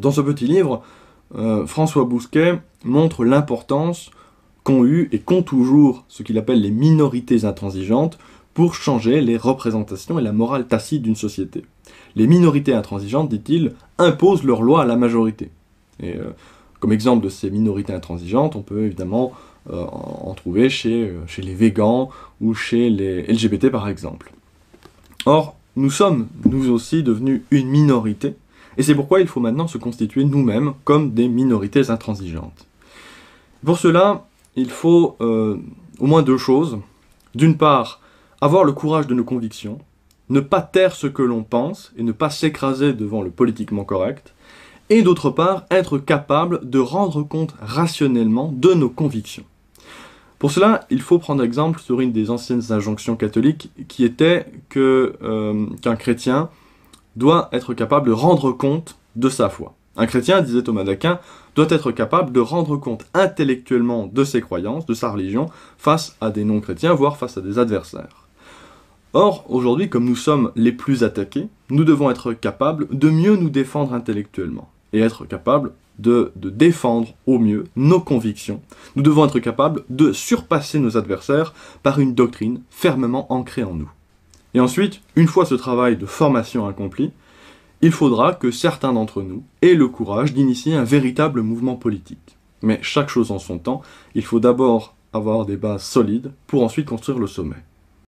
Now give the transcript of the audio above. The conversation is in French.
Dans ce petit livre, François Bousquet montre l'importance qu'ont eu et qu'ont toujours ce qu'il appelle les minorités intransigeantes pour changer les représentations et la morale tacite d'une société. Les minorités intransigeantes, dit-il, imposent leurs lois à la majorité. Et comme exemple de ces minorités intransigeantes, on peut évidemment en trouver chez les végans ou chez les LGBT par exemple. Or, nous sommes, nous aussi, devenus une minorité, et c'est pourquoi il faut maintenant se constituer nous-mêmes comme des minorités intransigeantes. Pour cela, il faut au moins deux choses. D'une part, avoir le courage de nos convictions, ne pas taire ce que l'on pense et ne pas s'écraser devant le politiquement correct, et d'autre part, être capable de rendre compte rationnellement de nos convictions. Pour cela, il faut prendre exemple sur une des anciennes injonctions catholiques qui était qu'un chrétien doit être capable de rendre compte de sa foi. Un chrétien, disait Thomas d'Aquin, doit être capable de rendre compte intellectuellement de ses croyances, de sa religion, face à des non-chrétiens, voire face à des adversaires. Or, aujourd'hui, comme nous sommes les plus attaqués, nous devons être capables de mieux nous défendre intellectuellement, et être capables de défendre au mieux nos convictions. Nous devons être capables de surpasser nos adversaires par une doctrine fermement ancrée en nous. Et ensuite, une fois ce travail de formation accompli, il faudra que certains d'entre nous aient le courage d'initier un véritable mouvement politique. Mais chaque chose en son temps, il faut d'abord avoir des bases solides pour ensuite construire le sommet.